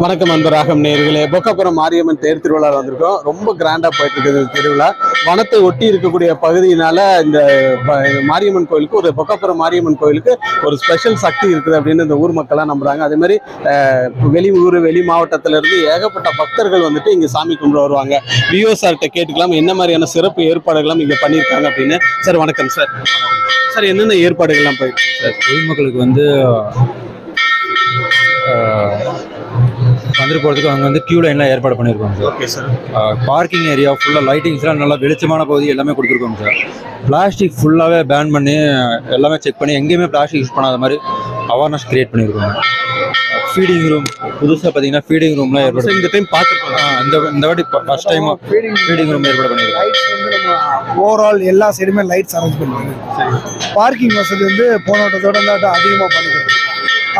வணக்கம் அன்பராகம் நேயர்களே, பொக்காபுரம் மாரியம்மன் தேர் திருவிழா வந்திருக்கோம். ரொம்ப கிராண்டா போயிட்டு இருக்குது திருவிழா. வனத்தை ஒட்டி இருக்கக்கூடிய பகுதியினால இந்த மாரியம்மன் கோயிலுக்கு, ஒரு பொக்காபுரம் மாரியம்மன் கோயிலுக்கு ஒரு ஸ்பெஷல் சக்தி இருக்குது அப்படின்னு இந்த ஊர் மக்கள்லாம் நம்புறாங்க. அதே மாதிரி வெளி மாவட்டத்தில இருந்து ஏகப்பட்ட பக்தர்கள் வந்துட்டு இங்க சாமி கும்பிட வருவாங்க. விஓ சார்கிட்ட கேட்டுக்கலாம் என்ன மாதிரியான சிறப்பு ஏற்பாடுகளும் இங்க பண்ணியிருக்காங்க அப்படின்னு. சார் வணக்கம் சார். சார் என்னென்ன ஏற்பாடுகள்லாம் போயிருக்கு சார்? பொதுமக்களுக்கு வந்துட்டு போகிறதுக்கு அவங்க கியூ லைன்லாம் ஏற்பாடு பண்ணியிருக்கோங்க sir. Okay sir. Parking area ஃபுல்லாக லைட்டிங்ஸ்லாம் நல்லா வெளிச்சமான பகுதி எல்லாமே கொடுத்துருக்கோங்க சார். பிளாஸ்டிக் ஃபுல்லாகவே பேன் பண்ணி எல்லாமே செக் பண்ணி எங்கேயுமே பிளாஸ்டிக் யூஸ் பண்ணாத மாதிரி அவேர்னஸ் க்ரியேட் பண்ணியிருக்கோங்க. ஃபீடிங் ரூம் புதுசாக பார்த்தீங்கன்னா ஃபீடிங் ரூம்லாம் ஏற்பாடு இந்த டைம் பார்த்துருக்கோம். இந்த வாட்டி ஃபர்ஸ்ட் டைம் ஃபீடிங் ரூம் ஏற்பாடு பண்ணியிருக்கோம். லைட்ஸ் வந்து நம்ம ஓவரால் எல்லா சைடுமே லைட்ஸ் அரேஞ்ச் பண்ணிருக்கோம். பார்க்கிங் வசதி வந்து போன வட்டத்தோட இந்த வட்டம் அதிகமாக பண்ணிருக்கோம்.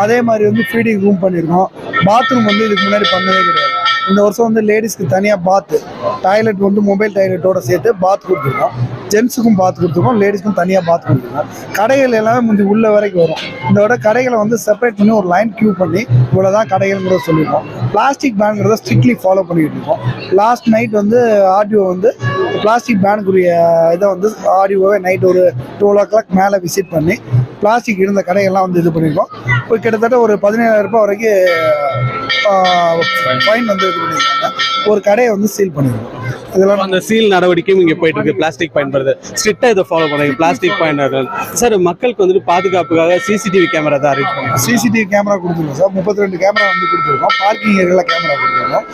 அதே மாதிரி வந்து ஃபீடிங் ரூம் பண்ணியிருக்கோம். பாத்ரூம் வந்து இதுக்கு முன்னாடி பண்ணவே கிடையாது. இந்த வருஷம் வந்து லேடிஸ்க்கு தனியாக பாத்து, டாய்லெட் வந்து மொபைல் டாய்லெட்டோட சேர்த்து பாத் கொடுத்துருக்கோம். ஜென்ஸுக்கும் பாத் கொடுத்துருக்கோம், லேடிஸ்க்கும் தனியாக பாத் கொடுத்துருக்கோம். கடைகள் எல்லாமே முந்தி உள்ள வரைக்கும் வரும். இந்த விட கடைகளை வந்து செப்பரேட் பண்ணி ஒரு லைன் கியூ பண்ணி இவ்வளோதான் கடைகள்ங்கிறத சொல்லியிருக்கோம். பிளாஸ்டிக் பேனுங்கிறத ஸ்ட்ரிக்ட்லி ஃபாலோ பண்ணிட்டு இருக்கோம். லாஸ்ட் நைட் வந்து ஆடியோ வந்து பிளாஸ்டிக் பேனுக்குரிய இதை வந்து ஆடியோவை நைட் ஒரு 12 o'clock மேலே விசிட் பண்ணி பிளாஸ்டிக் இருந்த கடைகள்லாம் வந்து இது பண்ணியிருக்கோம். இப்போ கிட்டத்தட்ட ஒரு 17,000 ரூபாய் வரைக்கும் ஃபைன் வந்து இது பண்ணியிருக்காங்க. ஒரு கடையை வந்து சீல் பண்ணியிருக்கோம். இதெல்லாம் அந்த சீல் நடவடிக்கையும் இங்கே போயிட்டு இருக்கு. பிளாஸ்டிக் பயன்படுது ஸ்ட்ரிக்டாக இதை ஃபாலோ பண்ணுங்க. பிளாஸ்டிக் பயன்படுறது சார் மக்களுக்கு வந்துட்டு பாதுகாப்புக்காக சிசிடிவி கேமரா தான் அரேஞ்ச் பண்ணுங்க. சிசிடிவி கேமரா கொடுத்துருக்கோம் சார். 32 கேமரா வந்து கொடுத்துருக்கோம். பார்க்கிங் ஏரியாவில் கேமரா கொடுத்துருக்கோம்.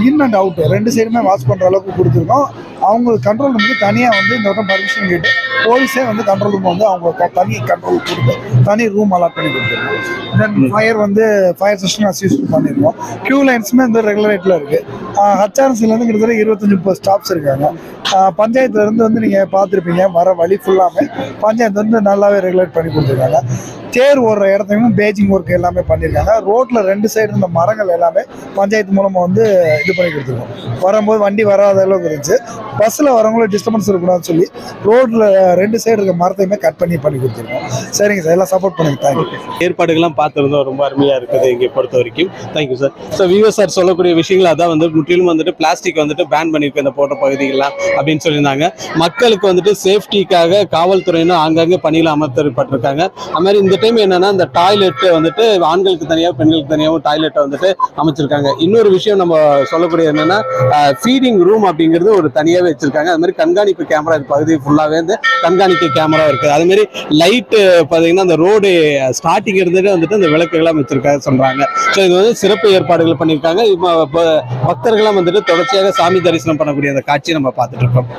இன் அண்ட் அவுட் 2 சைடுமே வாட்ச் பண்ணுற அளவுக்கு கொடுத்துருக்கோம். அவங்க கண்ட்ரோல் ரூமுக்கு தனியாக வந்து இந்த வட்டம் பர்மிஷன் கேட்டு போலீஸே வந்து கண்ட்ரோல் ரூம் வந்து அவங்க தனி கண்ட்ரோல் கொடுத்து தனி ரூம் அலாட் பண்ணி கொடுத்துருக்கோம். தென் ஃபயர் செஷன் அசிஸ்ட் பண்ணியிருக்கோம். கியூ லைன்ஸுமே வந்து ரெகுலரேட்டில் இருக்குது. ஹச்ஆர்எஸ்லேருந்து கிட்டத்தட்ட 25-30 ஸ்டாஃப்ஸ் இருக்காங்க. பஞ்சாயத்துலேருந்து வந்து நீங்கள் பார்த்துருப்பீங்க, வர வழி ஃபுல்லாமே பஞ்சாயத்து வந்து நல்லாவே ரெகுலேட் பண்ணி கொடுத்துருக்காங்க. தேர் ஓடுற இடத்தையும் பேஜிங் ஒர்க் எல்லாமே பண்ணியிருக்காங்க. ரோட்டில் 2 சைடு இருந்த மரங்கள் எல்லாமே பஞ்சாயத்து மூலமாக வந்து இது பண்ணி கொடுத்துருக்கோம். வரும்போது வண்டி வராத அளவுக்கு இருந்துச்சு. பஸ்ஸில் வரவங்களும் டிஸ்டர்பன்ஸ் இருக்கக்கூடாதுன்னு சொல்லி ரோட்டில் 2 சைடு இருக்க மரத்தையுமே கட் பண்ணி கொடுத்துருக்கோம். சரிங்க சார், எல்லாம் சப்போர்ட் பண்ணுங்க. தேங்க்யூ. ஏற்பாடுகள்லாம் பார்த்துருந்தோம், ரொம்ப அருமையாக இருக்குது இங்கே பொறுத்த வரைக்கும். Thank you sir. So viewers sir சொல்லக்கூடிய விஷயங்கள் அதான் வந்து முற்றிலும் வந்துட்டு பிளாஸ்டிக் வந்துட்டு பேன் பண்ணியிருக்கு இந்த போட்ட பகுதிகள்லாம் அப்படின்னு சொல்லியிருந்தாங்க. மக்களுக்கு வந்துட்டு சேஃப்டிக்காக காவல்துறையினர் ஆங்காங்கே பணியில் அமர்த்தப்பட்டிருக்காங்க. அது மாதிரி இந்த டைம் என்னன்னா இந்த டாய்லெட் வந்துட்டு ஆண்களுக்கு தனியாக பெண்களுக்கு தனியாகவும் டாய்லெட்டை வந்துட்டு அமைச்சிருக்காங்க. இன்னொரு விஷயம் நம்ம சொல்லக்கூடிய என்னன்னா ஃபீடிங் ரூம் அப்படிங்கிறது ஒரு தனியாகவே வச்சிருக்காங்க. அது மாதிரி கண்காணிப்பு கேமரா இந்த பகுதி ஃபுல்லாகவே வந்து கண்காணிப்பு கேமரா இருக்குது. அது மாதிரி லைட்டு பார்த்தீங்கன்னா அந்த ரோடு ஸ்டார்டிங் இருந்துட்டு வந்துட்டு அந்த விளக்குகள்லாம் வச்சிருக்காங்க சொல்றாங்க. ஸோ இது வந்து சிறப்பு ஏற்பாடுகள் பண்ணியிருக்காங்க. இப்போ பக்தர்கள்லாம் வந்துட்டு தொடர்ச்சியாக சாமி தரிசனம் பண்ணக்கூடிய அந்த காட்சியை நம்ம பார்த்துட்டு இருக்கோம்.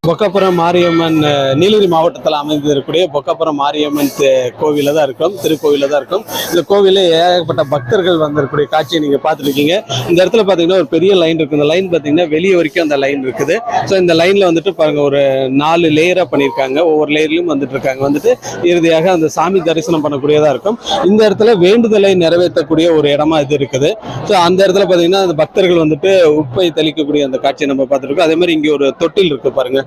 பொக்காபுரம் மாரியம்மன் நீலகிரி மாவட்டத்தில் அமைந்திருக்கக்கூடிய பொக்காபுரம் மாரியம்மன் கோவிலில் தான் இருக்கும், திருக்கோவிலில் தான் இருக்கும். இந்த கோவிலில் ஏகப்பட்ட பக்தர்கள் வந்திருக்கக்கூடிய காட்சியை நீங்கள் பார்த்துருக்கீங்க. இந்த இடத்துல பார்த்தீங்கன்னா ஒரு பெரிய லைன் இருக்குது. இந்த லைன் பார்த்தீங்கன்னா வெளியே வரைக்கும் அந்த லைன் இருக்குது. ஸோ இந்த லைனில் வந்துட்டு பாருங்க ஒரு 4 லேயராக பண்ணியிருக்காங்க. ஒவ்வொரு லேயர்லையும் வந்துட்டு இருக்காங்க. வந்துட்டு இறுதியாக அந்த சாமி தரிசனம் பண்ணக்கூடியதாக இருக்கும். இந்த இடத்துல வேண்டுதலை நிறைவேற்றக்கூடிய ஒரு இடமா இது இருக்குது. ஸோ அந்த இடத்துல பார்த்தீங்கன்னா அந்த பக்தர்கள் வந்துட்டு உப்பை தெளிக்கக்கூடிய அந்த காட்சியை நம்ம பார்த்துருக்கோம். அதே மாதிரி இங்கே ஒரு தொட்டில் இருக்கு பாருங்க.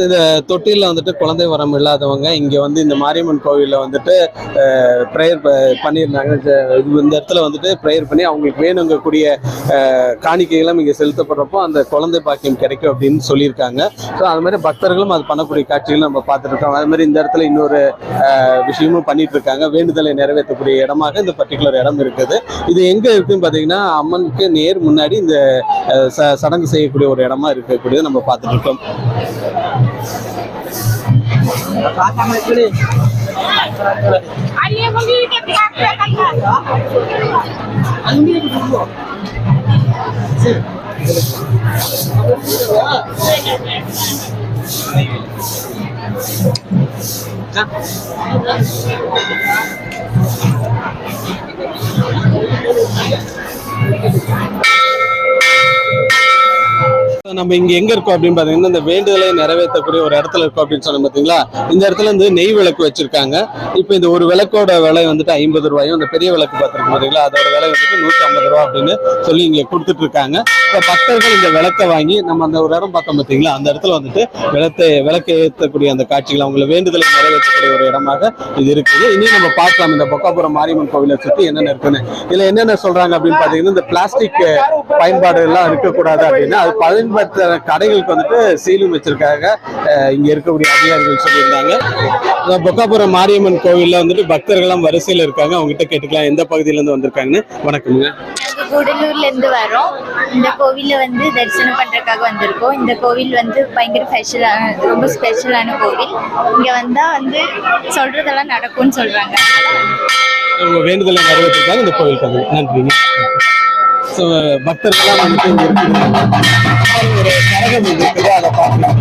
இந்த தொட்டிலில் வந்துட்டு குழந்தை வரம் இல்லாதவங்க இங்கே வந்து இந்த மாரியம்மன் கோவிலில் வந்துட்டு ப்ரேயர் பண்ணியிருந்தாங்க. இந்த இடத்துல வந்துட்டு ப்ரேயர் பண்ணி அவங்களுக்கு வேணுங்கக்கூடிய காணிக்கைகளும் இங்கே செலுத்தப்படுறப்போ அந்த குழந்தை பாக்கியம் கிடைக்கும் அப்படின்னு சொல்லியிருக்காங்க. ஸோ அது மாதிரி பக்தர்களும் அது பண்ணக்கூடிய காட்சிகளும் நம்ம பார்த்துட்டு இருக்கோம். அது மாதிரி இந்த இடத்துல இன்னொரு விஷயமும் பண்ணிட்டு இருக்காங்க. வேண்டுதலை நிறைவேற்றக்கூடிய இடமாக இந்த பர்டிகுலர் இடம் இருக்குது. இது எங்கே இருக்குன்னு பார்த்தீங்கன்னா அம்மனுக்கு நேர் முன்னாடி இந்த சடங்கு செய்யக்கூடிய ஒரு இடமா இருக்கக்கூடியது நம்ம பார்த்துட்டு இருக்கோம். நம்ம இங்க எங்க இருக்கோம் அப்படின்னு பாத்தீங்கன்னா இந்த வேண்டுதலை நிறைவேற்றக்கூடிய ஒரு இடத்துல இருக்கோம் அப்படின்னு சொன்ன பாத்தீங்களா. இந்த இடத்துல இருந்து நெய் விளக்கு வச்சிருக்காங்க. இப்போ இந்த ஒரு விளக்கோட விலை வந்துட்டு 50 ரூபாயும், இந்த பெரிய விளக்கு பார்த்துருக்கோம் பாத்தீங்களா அதோட விலை வந்துட்டு 150 ரூபா அப்படின்னு சொல்லி இங்க கொடுத்துட்டு இருக்காங்க. இப்போ பக்தர்கள் இந்த விளக்கை வாங்கி நம்ம அந்த ஒரு இடம் பார்த்தோம் பார்த்தீங்களா, அந்த இடத்துல வந்துட்டு விளக்கு ஏற்றக்கூடிய அந்த காட்சிகள் அவங்களை வேண்டுதலை நிறைவேற்றக்கூடிய ஒரு இடமாக இது இருக்குது. இனி நம்ம பார்க்கலாம் இந்த பொக்காபுரம் மாரியம்மன் கோவிலை சுற்றி என்னென்ன இருக்குன்னு. இதுல என்னென்ன சொல்றாங்க அப்படின்னு பாத்தீங்கன்னா இந்த பிளாஸ்டிக் பயன்பாடு எல்லாம் இருக்கக்கூடாது அப்படின்னு அது பயன்படுத்த கடைகளுக்கு வந்துட்டு சீலும் வச்சிருக்காங்க இங்க இருக்கக்கூடிய அதிகாரிகள் சொல்லியிருந்தாங்க. பொக்காபுரம் மாரியம்மன் கோவில்ல வந்துட்டு பக்தர்கள்லாம் வரிசையில் இருக்காங்க. அவங்க கிட்ட கேட்டுக்கலாம் எந்த பகுதியில இருந்து வந்திருக்காங்கன்னு. வணக்கம்ங்க. கூடலூர்ல இருந்து வரோம். இந்த கோவில்ல வந்து தரிசனம் பண்றதுக்காக வந்திருக்கோம். இந்த கோவில் வந்து பயங்கர ரொம்ப ஸ்பெஷலான கோவில். இங்க வந்தா வந்து சொல்றதெல்லாம் நடக்கும்னு சொல்றாங்க. உங்க வேண்டுதலை நிறைவேற்றிருக்காங்க இந்த கோவிலுக்கு வந்து. நன்றிங்க. ஸோ பக்தர்கள்லாம் வந்துட்டு இங்க இருக்குது. ஒரு கரகம் இங்க இருக்குது, அதை பார்க்கலாம்.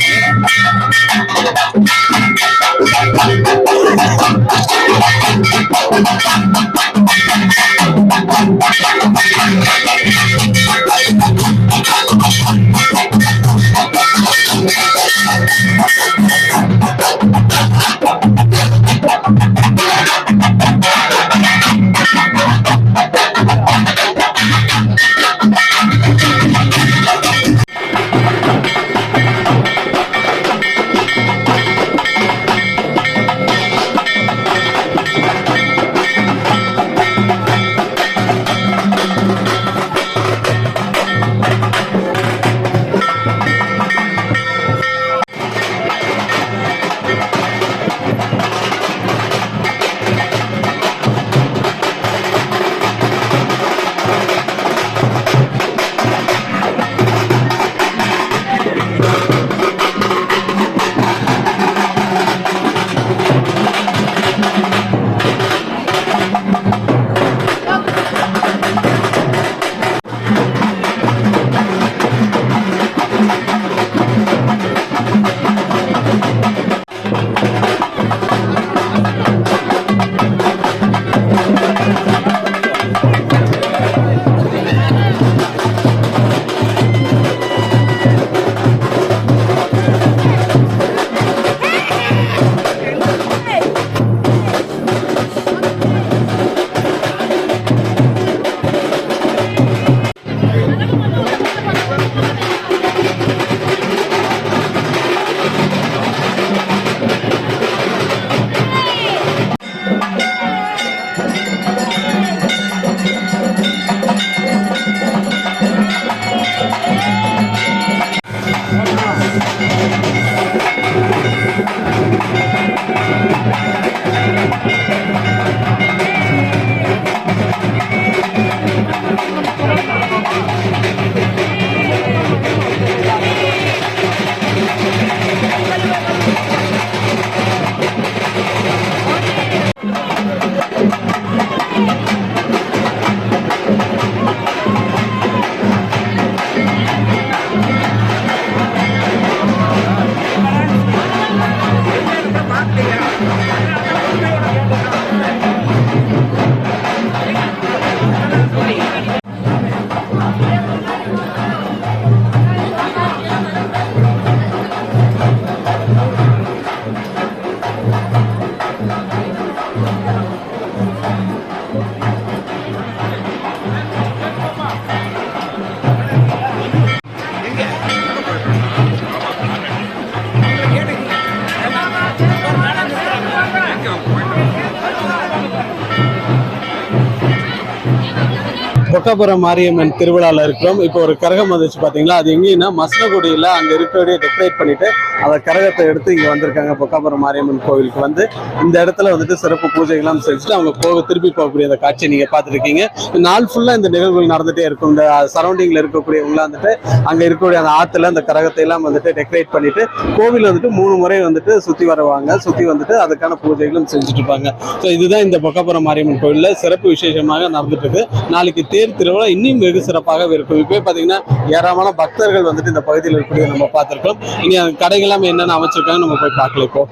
பொக்காபுரம் மாரியம்மன் திருவிழாவில் இருக்கிறோம். இப்போ ஒரு கரகம் வந்துச்சு பார்த்தீங்களா, அது எங்கேன்னா மசனகுடியில் அங்கே இருக்கக்கூடிய டெக்கரேட் பண்ணிட்டு அந்த கரகத்தை எடுத்து இங்கே வந்திருக்காங்க. பொக்காபுரம் மாரியம்மன் கோவிலுக்கு வந்து இந்த இடத்துல வந்துட்டு சிறப்பு பூஜைகள்லாம் செஞ்சுட்டு அவங்க திருப்பி போகக்கூடிய அந்த காட்சியை நீங்கள் பார்த்துருக்கீங்க. நாள் ஃபுல்லாக இந்த நிகழ்வுகள் நடந்துகிட்டே இருக்கும். இந்த சரௌண்டிங்கில் இருக்கக்கூடியவங்களாம் வந்துட்டு அங்கே இருக்கக்கூடிய அந்த ஆற்றுல அந்த கரகத்தை எல்லாம் வந்துட்டு டெக்கரேட் பண்ணிட்டு கோவில் வந்துட்டு 3 முறை வந்துட்டு சுற்றி வருவாங்க. சுற்றி வந்துட்டு அதுக்கான பூஜைகளும் செஞ்சுட்டு இருப்பாங்க. ஸோ இதுதான் இந்த பொக்காபுரம் மாரியம்மன் கோவிலில் சிறப்பு விசேஷமாக நடந்துட்டு இருக்கு. நாளைக்கு தேர் திருவிழா இன்னும் வெகு சிறப்பாக இருக்கும். இப்போ பார்த்தீங்கன்னா ஏராளமான பக்தர்கள் வந்துட்டு இந்த பகுதியில் இருக்கக்கூடிய நம்ம பார்த்துருக்கோம். இனி அந்த கடைகள்லாம் என்னென்ன அமைச்சிருக்காங்க நம்ம போய் பார்க்கல. இப்போ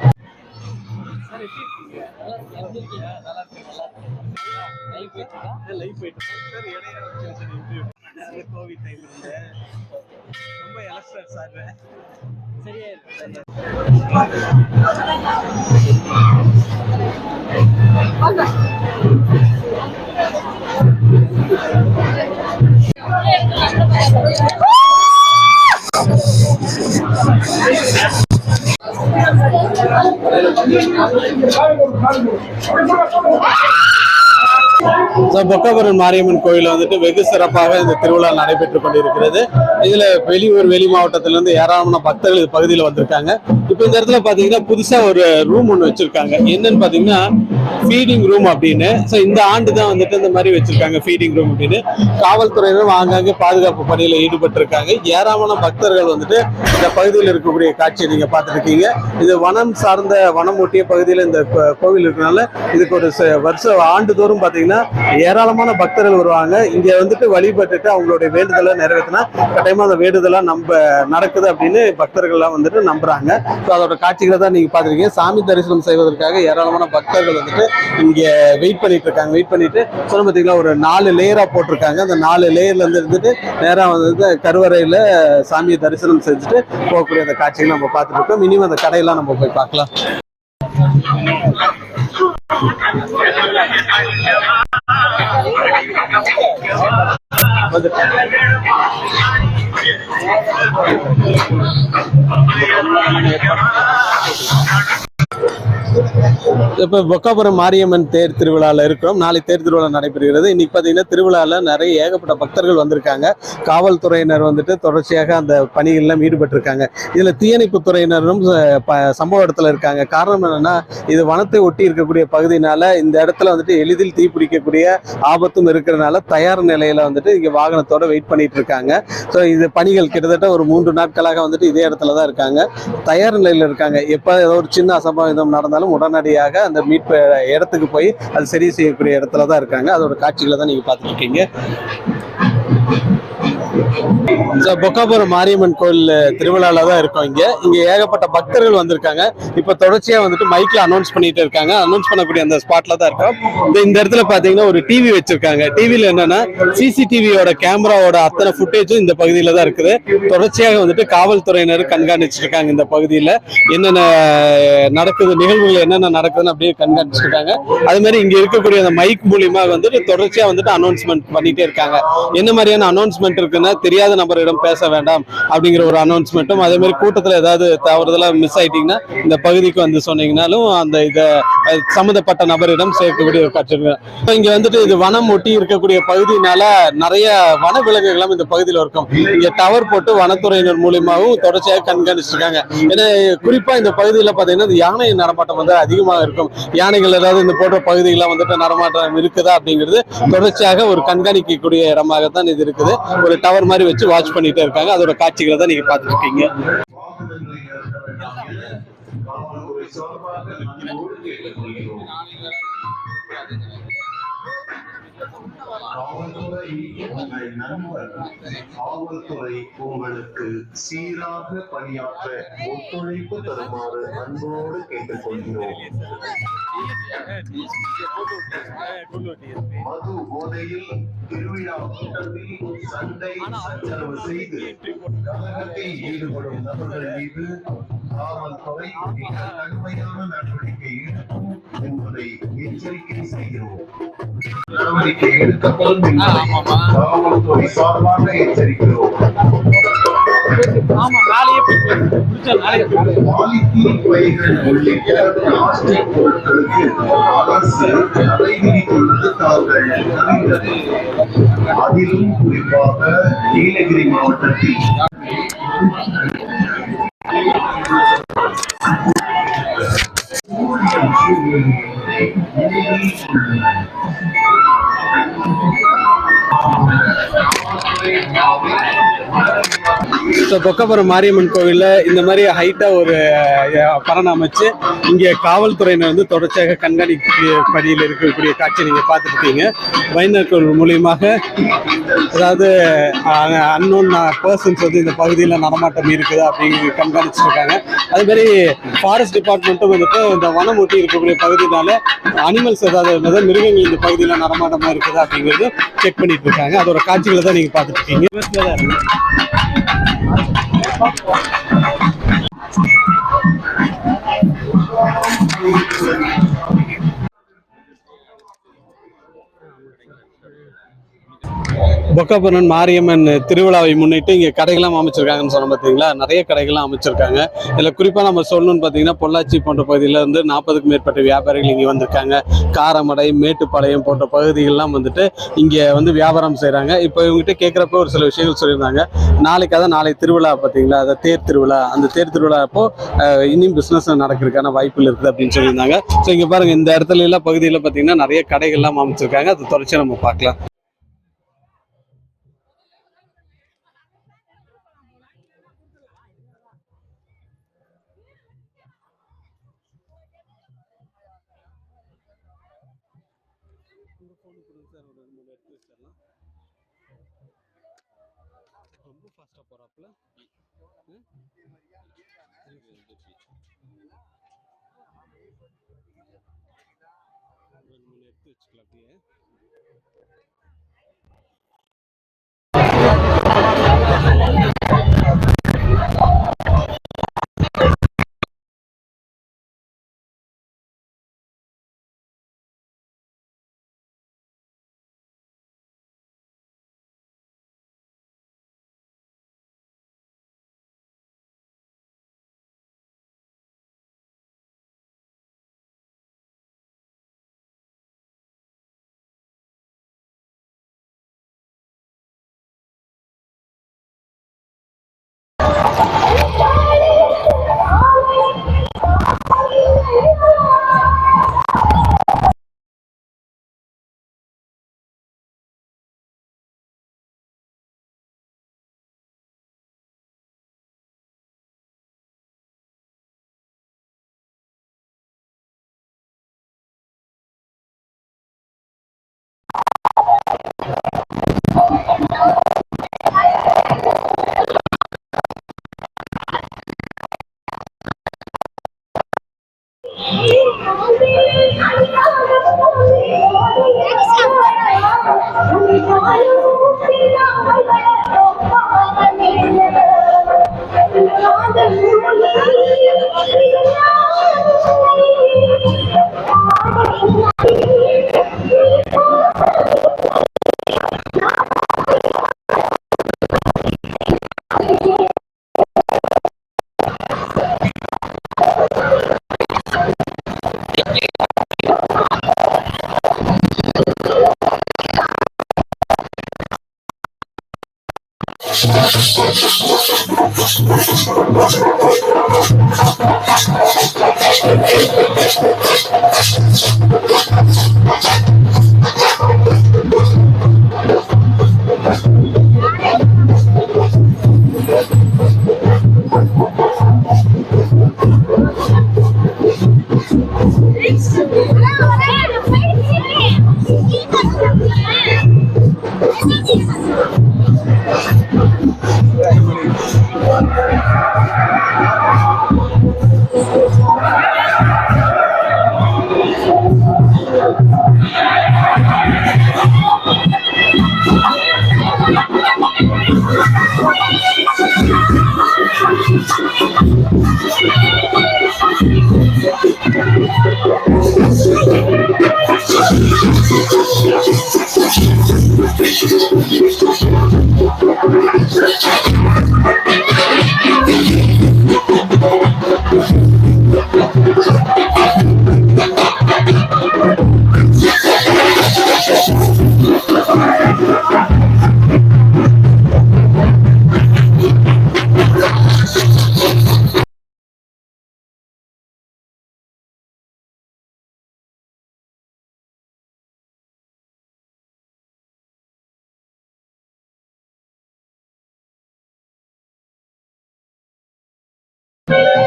பொக்காபுரம் மாரியம்மன் கோயில் வந்துட்டு வெகு சிறப்பாக இந்த திருவிழா நடைபெற்றுக் கொண்டிருக்கிறது. இதுல வெளி மாவட்டத்திலிருந்து ஏராளமான பக்தர்கள் இந்த பகுதியில் வந்திருக்காங்க. இப்போ இந்த இடத்துல பாத்தீங்கன்னா புதுசா ஒரு ரூம் ஒன்று வச்சிருக்காங்க. என்னன்னு பாத்தீங்கன்னா ஃபீடிங் ரூம் அப்படின்னு. ஸோ இந்த ஆண்டு தான் வந்துட்டு இந்த மாதிரி வச்சிருக்காங்க ஃபீடிங் ரூம் அப்படின்னு. காவல்துறையினரும் ஆங்காங்கே பாதுகாப்பு பணியில் ஈடுபட்டிருக்காங்க. ஏராளமான பக்தர்கள் வந்துட்டு இந்த பகுதியில் இருக்கக்கூடிய காட்சியை நீங்க பார்த்துருக்கீங்க. இது வனம் சார்ந்த வனம் ஒட்டிய பகுதியில் இந்த கோவில் இருக்கிறனால இதுக்கு ஒரு வருஷம் ஆண்டுதோறும் பார்த்தீங்கன்னா ஏராளமான பக்தர்கள் வருவாங்க. இங்க வந்துட்டு வழிபட்டுட்டு அவங்களுடைய வேண்டுதலை நிறைவேற்றினா கட்டாயமா அந்த வேண்டுதலா நடக்குது அப்படின்னு பக்தர்கள்லாம் வந்துட்டு நம்புறாங்க. ஸோ அதோட காட்சிகளை தான் நீங்க பார்த்துருக்கீங்க. சாமி தரிசனம் செய்வதற்காக ஏராளமான பக்தர்கள் வந்துட்டு இங்க வெயிட் பண்ணிட்டு இருக்காங்க. வெயிட் பண்ணிட்டு சொன்ன பார்த்தீங்கன்னா ஒரு 4 லேயரா போட்டிருக்காங்க. அந்த 4 லேயர்ல இருந்து இருந்துட்டு நேரா வந்து கருவறையில சாமியை தரிசனம் செஞ்சுட்டு போகக்கூடிய அந்த காட்சிகளை நம்ம பார்த்துட்டு இருக்கோம். மினிமம் அந்த கடையெல்லாம் நம்ம போய் பார்க்கலாம். இப்ப பொக்காபுரம் மாரியம்மன் தேர் திருவிழால இருக்கிறோம். நாளை தேர் திருவிழா நடைபெறுகிறது. இன்னைக்கு பாத்தீங்கன்னா திருவிழால நிறைய ஏகப்பட்ட பக்தர்கள் வந்திருக்காங்க. காவல்துறையினர் வந்துட்டு தொடர்ச்சியாக அந்த பணிகள்லாம் ஈடுபட்டிருக்காங்க. இதுல தீயணைப்பு துறையினரும் சம்பவ இடத்துல இருக்காங்க. காரணம் என்னன்னா இது வனத்தை ஒட்டி இருக்கக்கூடிய பகுதினால இந்த இடத்துல வந்துட்டு எளிதில் தீப்பிடிக்கக்கூடிய ஆபத்தும் இருக்கிறதுனால தயார் நிலையில வந்துட்டு இங்க வாகனத்தோட வெயிட் பண்ணிட்டு இருக்காங்க. ஸோ இது பணிகள் கிட்டத்தட்ட ஒரு 3 நாட்களாக வந்துட்டு இதே இடத்துல தான் இருக்காங்க. தயார் நிலையில இருக்காங்க. எப்ப ஏதோ ஒரு சின்ன அசம்பாவிதம் நடந்தாலும் உடனடியாக அந்த மீட்பு இடத்துக்கு போய் அது சரி செய்யக்கூடிய இடத்துல தான் இருக்காங்க. அதோட காட்சிகளை தான் நீங்க பார்த்துட்டு இருக்கீங்க. பொக்காபுரம் மாரியம்மன் கோயில் திருவிழால தான் இருக்கோம். இங்க ஏகப்பட்ட பக்தர்கள் வந்திருக்காங்க. இப்ப தொடர்ச்சியா வந்துட்டு மைக்ல அனௌன்ஸ் பண்ணிட்டு இருக்காங்க. அனௌன்ஸ் பண்ணக்கூடிய அந்த ஸ்பாட்ல தான் இருக்கோம். இந்த இடத்துல பாத்தீங்கன்னா ஒரு டிவி வச்சிருக்காங்க. டிவில என்னன்னா சிசிடிவியோட கேமராவோட அத்தனை ஃபுட்டேஜும் இந்த பகுதியில தான் இருக்குது. தொடர்ச்சியாக வந்துட்டு காவல்துறையினர் கண்காணிச்சிட்டு இருக்காங்க. இந்த பகுதியில என்னென்ன நடக்குது, நிகழ்வுகள் என்னென்ன நடக்குதுன்னு அப்படியே கண்காணிச்சிட்டு இருக்காங்க. அது மாதிரி இங்க இருக்கக்கூடிய அந்த மைக் மூலியமா வந்துட்டு தொடர்ச்சியா வந்துட்டு அனௌன்ஸ்மெண்ட் பண்ணிட்டே இருக்காங்க. என்ன மாதிரியான அனௌன்ஸ்மெண்ட் இருக்குன்னா, தெரியாத நபரிடம் பேச வேண்டாம் அப்படிங்கிற ஒரு அனௌன்ஸ்மெண்ட்டும், அதே மாதிரி கூட்டத்தில் ஏதாவது தவறுதலா மிஸ் ஆயிட்டீங்கன்னா இந்த பகுதிக்கு வந்து சொன்னீங்கன்னாலும் அந்த இதை சம்மந்தப்பட்ட நபரிடம் சேர்க்கக்கூடிய ஒரு காட்சி இருக்கு. இங்க வந்துட்டு இது வனம் ஒட்டி இருக்கக்கூடிய பகுதியினால நிறைய வன விலங்குகளும் இந்த பகுதியில் இருக்கும். இங்க டவர் போட்டு வனத்துறையினர் மூலியமாகவும் தொடர்ச்சியாக கண்காணிச்சிட்டு இருக்காங்க. ஏன்னா குறிப்பா இந்த பகுதியில் பாத்தீங்கன்னா யானை நடமாட்டம் வந்து அதிகமாக இருக்கும். யானைகள் ஏதாவது இந்த போன்ற பகுதிகள்லாம் வந்துட்டு நடமாட்டம் இருக்குதா அப்படிங்கிறது தொடர்ச்சியாக ஒரு கண்காணிக்கக்கூடிய இடமாகத்தான் இது இருக்குது. ஒரு டவர் மாதிரி வச்சு வாட்ச் பண்ணிட்டே இருக்காங்க. அதோட காட்சிகளை தான் நீங்க பார்த்துட்டு இருக்கீங்க. காவல்துறை உங்களுக்கு சீராக பணியாற்ற ஒத்துழைப்பு தருமாறு அன்போடு கேட்டுக்கொள்கிறோம். மது போதையில் திருவிழா கூட்டத்தில் சண்டை சச்சரவு செய்து கலகத்தில் ஈடுபடும் நபர்கள் மீது காவல்துறை மிக கடுமையான நடவடிக்கை எடுக்கும் என்பதை எச்சரிக்கை செய்கிறோம். நடவடிக்கை எடுக்கப்படும் என்பதை காவல்துறை சார்பாக எச்சரிக்கிறோம். பாலித்தீன் பைகள் உள்ளிட்ட பிளாஸ்டிக் பொருட்களுக்கு அரசு தடை விதித்துள்ளது தாங்கள் அறிந்தது. அதிலும் குறிப்பாக நீலகிரி மாவட்டத்தில் பொக்காபுரம் மாரியம்மன் கோவில்ல இந்த மாதிரி ஹைட்டா ஒரு பரணம் அமைச்சு இங்க காவல்துறையினர் வந்து தொடர்ச்சியாக கண்காணிப்பு பணியில் இருக்கக்கூடிய காட்சி நீங்க பார்த்துட்டு இருக்கீங்க. பைனர்கள் மூலியமாக அதாவது அன்னோன் பர்சன்ஸ் வந்து இந்த பகுதியில் நடமாட்டம் இருக்குது அப்படிங்கிற கண்காணிச்சுட்டு இருக்காங்க. அது மாதிரி ஃபாரஸ்ட் டிபார்ட்மெண்ட்டும் வந்துட்டு இந்த வனம் ஒட்டி இருக்கக்கூடிய பகுதினால அனிமல்ஸ் ஏதாவது மிருகங்கள் இந்த பகுதியில் நடமாட்டமா இருக்குது அப்படிங்கிறது செக் பண்ணிட்டு இருக்காங்க. அதோட காட்சிகளை தான் நீங்க பார்த்துட்டு இருக்கீங்க. பொக்காபுரம் மாரியம்மன் திருவிழாவை முன்னிட்டு இங்கே கடைகள்லாம் அமைச்சிருக்காங்கன்னு சொன்ன பார்த்தீங்களா, நிறைய கடைகள்லாம் அமைச்சிருக்காங்க. இதில் குறிப்பாக நம்ம சொல்லணும்னு பார்த்தீங்கன்னா, பொள்ளாச்சி போன்ற பகுதியில் வந்து 40க்கும் மேற்பட்ட வியாபாரிகள் இங்கே வந்திருக்காங்க. காரமடை, மேட்டுப்பாளையம் போன்ற பகுதிகள்லாம் வந்துட்டு இங்கே வந்து வியாபாரம் செய்கிறாங்க. இப்போ இவங்ககிட்ட கேட்குறப்ப ஒரு சில விஷயங்கள் சொல்லியிருந்தாங்க. நாளை திருவிழா பார்த்தீங்களா, அதை தேர் திருவிழா, அந்த தேர் திருவிழா அப்போ இன்னும் பிஸ்னஸ் நடக்கிறதுக்கான வாய்ப்புகள் இருக்குது அப்படின்னு சொல்லியிருந்தாங்க. ஸோ இங்கே பாருங்கள், இந்த இடத்துல எல்லாம் பகுதியில் பார்த்தீங்கன்னா நிறைய கடைகள்லாம் அமைச்சிருக்காங்க. அதை தொடர்ச்சி நம்ம பார்க்கலாம். ரொம்ப ஃபாஸ்ட்டாக போகிறாப்புல. எடுத்து வச்சுக்கலாம் அப்படியே.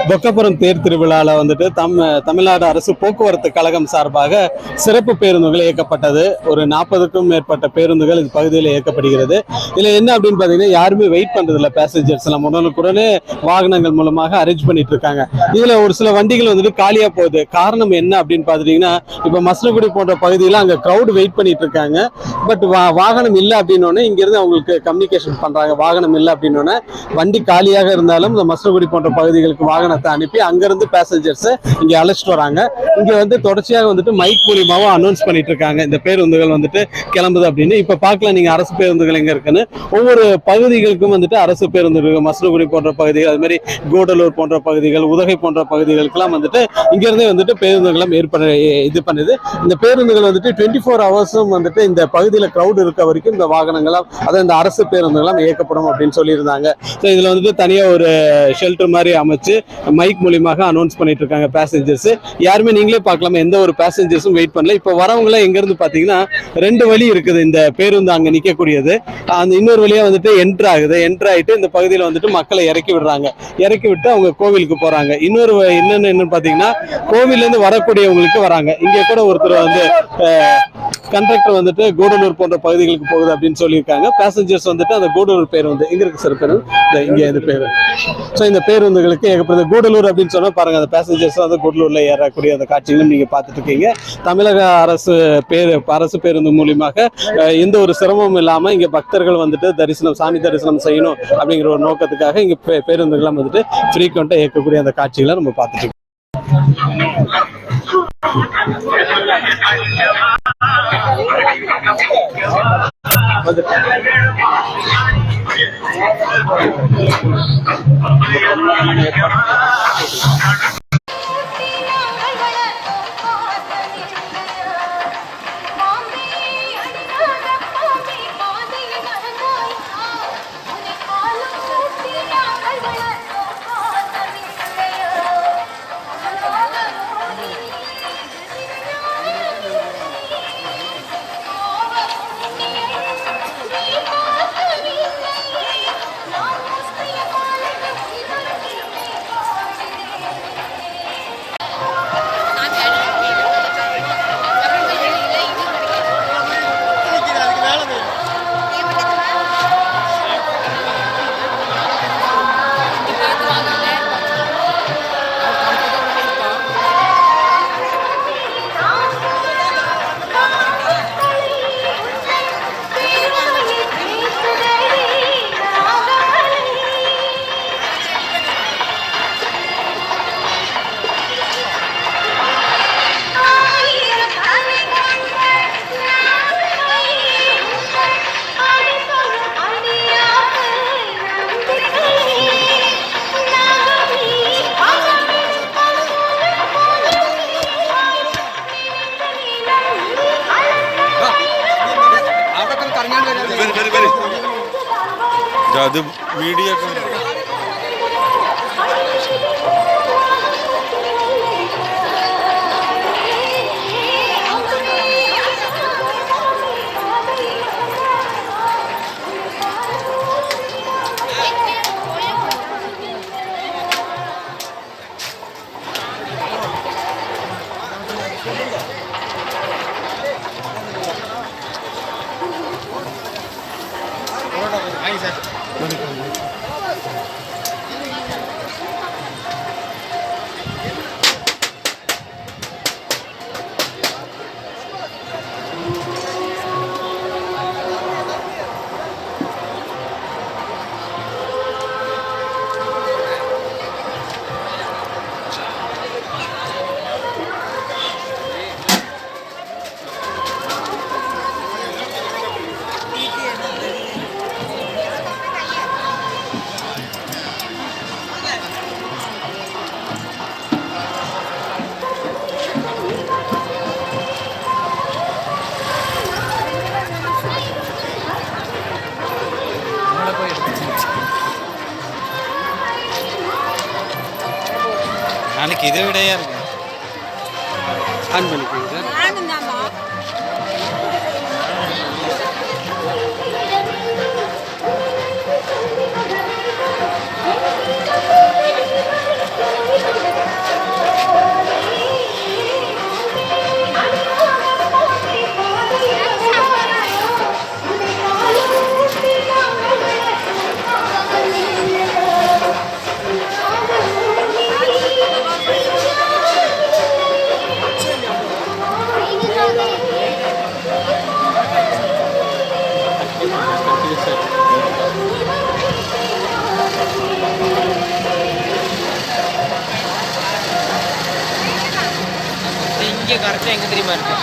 பொக்காபுரம் தேர் திருவிழாவில் வந்துட்டு தமிழ்நாடு அரசு போக்குவரத்து கழகம் சார்பாக சிறப்பு பேருந்துகள் இயக்கப்பட்டது. ஒரு 40க்கும் மேற்பட்ட பேருந்துகள் இந்த பகுதியில் இயக்கப்படுகிறது. இதில் என்ன அப்படின்னு பார்த்தீங்கன்னா, யாருமே வெயிட் பண்ணுறதில்ல. பேசஞ்சர்ஸ் எல்லாம் உடனுக்குடனே வாகனங்கள் மூலமாக அரேஞ்ச் பண்ணிட்டு இருக்காங்க. இதில் ஒரு சில வண்டிகள் வந்துட்டு காலியாக போகுது. காரணம் என்ன அப்படின்னு பார்த்துட்டிங்கன்னா, இப்போ மசனகுடி போன்ற பகுதியில் அங்கே க்ரௌடு வெயிட் பண்ணிட்டு இருக்காங்க. பட் வாகனம் இல்லை அப்படின்னோடனே இங்கேருந்து அவங்களுக்கு கம்யூனிகேஷன் பண்ணுறாங்க. வாகனம் இல்லை அப்படின்னோடனே வண்டி காலியாக இருந்தாலும் இந்த மசனகுடி போன்ற பகுதிகளுக்கு வாகனம் வாகனத்தை அனுப்பி அங்கிருந்து பேசஞ்சர்ஸ் இங்க அழைச்சிட்டு வராங்க. இங்க வந்து தொடர்ச்சியாக வந்துட்டு மைக் மூலியமாவும் அனௌன்ஸ் பண்ணிட்டு இருக்காங்க இந்த பேருந்துகள் வந்துட்டு கிளம்புது அப்படின்னு. இப்ப பார்க்கலாம் நீங்க அரசு பேருந்துகள் எங்க இருக்குன்னு. ஒவ்வொரு பகுதிகளுக்கும் வந்துட்டு அரசு பேருந்துகள் மசனகுடி போன்ற பகுதிகள், அது மாதிரி கூடலூர் போன்ற பகுதிகள், உதகை போன்ற பகுதிகளுக்கெல்லாம் வந்துட்டு இங்க இருந்தே வந்துட்டு பேருந்துகளும் இது பண்ணுது. இந்த பேருந்துகள் வந்துட்டு 24 ஹவர்ஸும் வந்துட்டு இந்த பகுதியில் கிரௌட் இருக்க வரைக்கும் இந்த வாகனங்களாம், அதாவது இந்த அரசு பேருந்துகளாம் இயக்கப்படும் அப்படின்னு சொல்லியிருந்தாங்க. ஸோ இதுல வந்துட்டு தனியா ஒரு ஷெல்டர் மாதிரி அமைச்சு மைக் மூலியமாக அனௌன்ஸ் பண்ணிட்டு இருக்காங்க பேசஞ்சர்ஸ். யாருமே நீங்களே பார்க்கலாம், எந்த ஒரு பேசஞ்சர்ஸும் வெயிட் பண்ணல. இப்போ வரவங்கள எங்க இருந்து பாத்தீங்கன்னா 2 வழி இருக்குது இந்த பேருந்து அங்க நிக்கக்கூடியது. அந்த இன்னொரு வழியா வந்துட்டு என்ட்ரு ஆகுது. என்ட்ரு ஆயிட்டு இந்த பகுதியில் வந்துட்டு மக்களை இறக்கி விடுறாங்க. இறக்கி விட்டு அவங்க கோவிலுக்கு போறாங்க. இன்னொரு என்னன்னு பாத்தீங்கன்னா கோவில்ல இருந்து வரக்கூடியவங்களுக்கு வராங்க. இங்க கூட ஒருத்தர் வந்து கண்டக்டர் வந்துட்டு கூடலூர் போன்ற பகுதிகளுக்கு போகுது அப்படின்னு சொல்லியிருக்காங்க. பேசஞ்சர்ஸ் வந்துட்டு அந்த கூடலூர் பேருந்து எங்க இருக்கு சார் பேருந்து இங்க இந்த பேரு. ஸோ இந்த பேருந்துகளுக்கு ஏகப்பட்டது கூடலூர் அப்படின்னு சொன்னா பாருங்க, அந்த பேசஞ்சர்ஸ் வந்து கூடலூர்ல ஏறக்கூடிய அந்த காட்சிகளும் நீங்க பார்த்துட்டு இருக்கீங்க. தமிழக அரசு பேருந்து மூலியமாக எந்த ஒரு சிரமமும் இல்லாம இங்க பக்தர்கள் வந்துட்டு சாமி தரிசனம் செய்யணும் அப்படிங்கிற ஒரு நோக்கத்துக்காக இங்க பேருந்துகள்லாம் வந்துட்டு ஃப்ரீக்வெண்டா இயக்கக்கூடிய அந்த காட்சிகளை நம்ம பார்த்துட்டு இருக்கோம். അത് മീഡിയ நாளைக்கு இதை விடையா இருக்கு. ஆன் பண்ணிக்கோங்க சார். Thank you. இங்கே கரெக்டாக எங்கே தெரியுமா இருக்கு?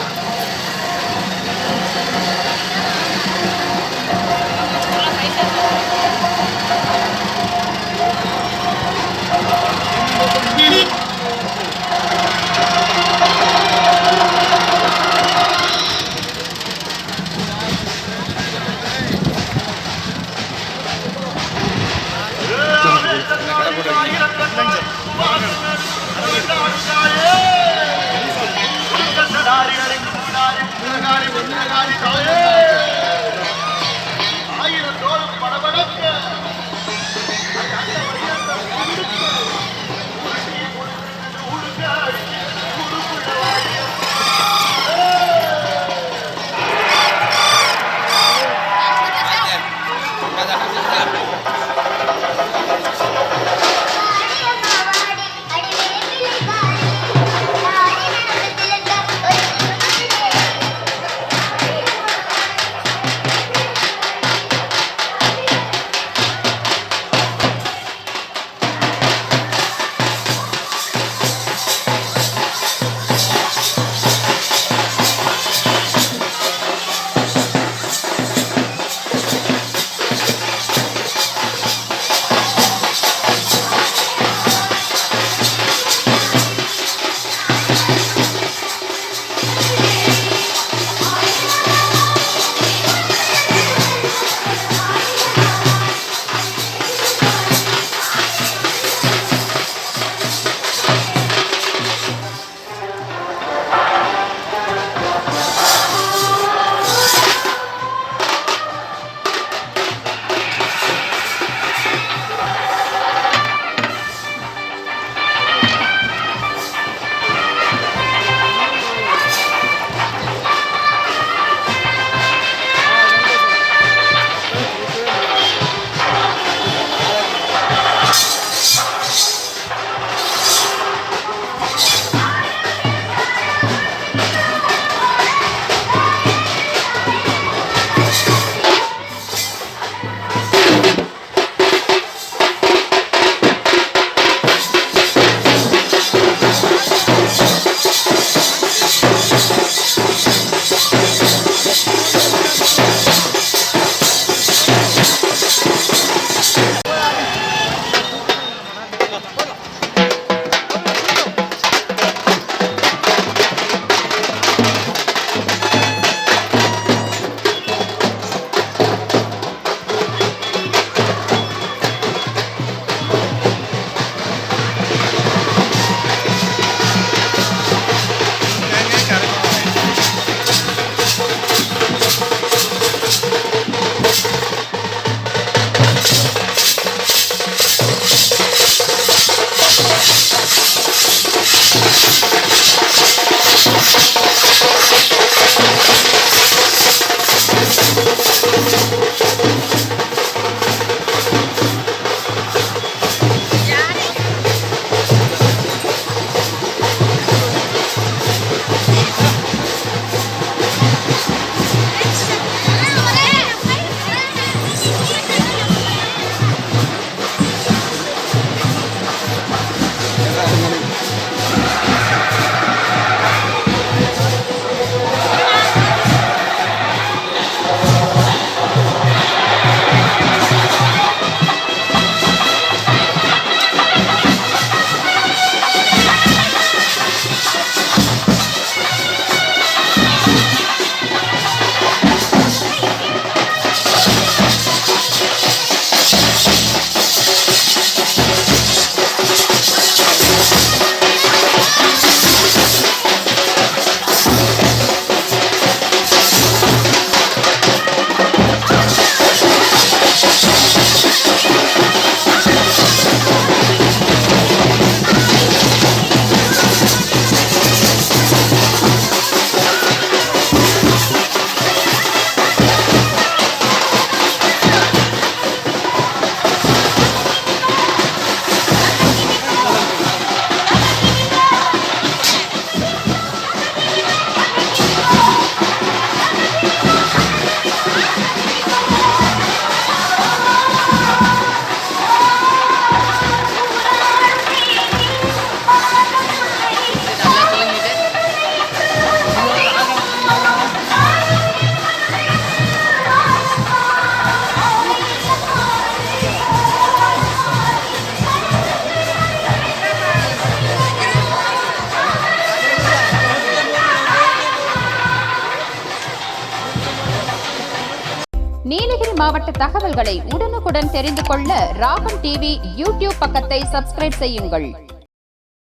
மாவட்ட தகவல்களை உடனுக்குடன் தெரிந்து கொள்ள ராகம் டிவி யூடியூப் பக்கத்தை சப்ஸ்கிரைப் செய்யுங்கள்.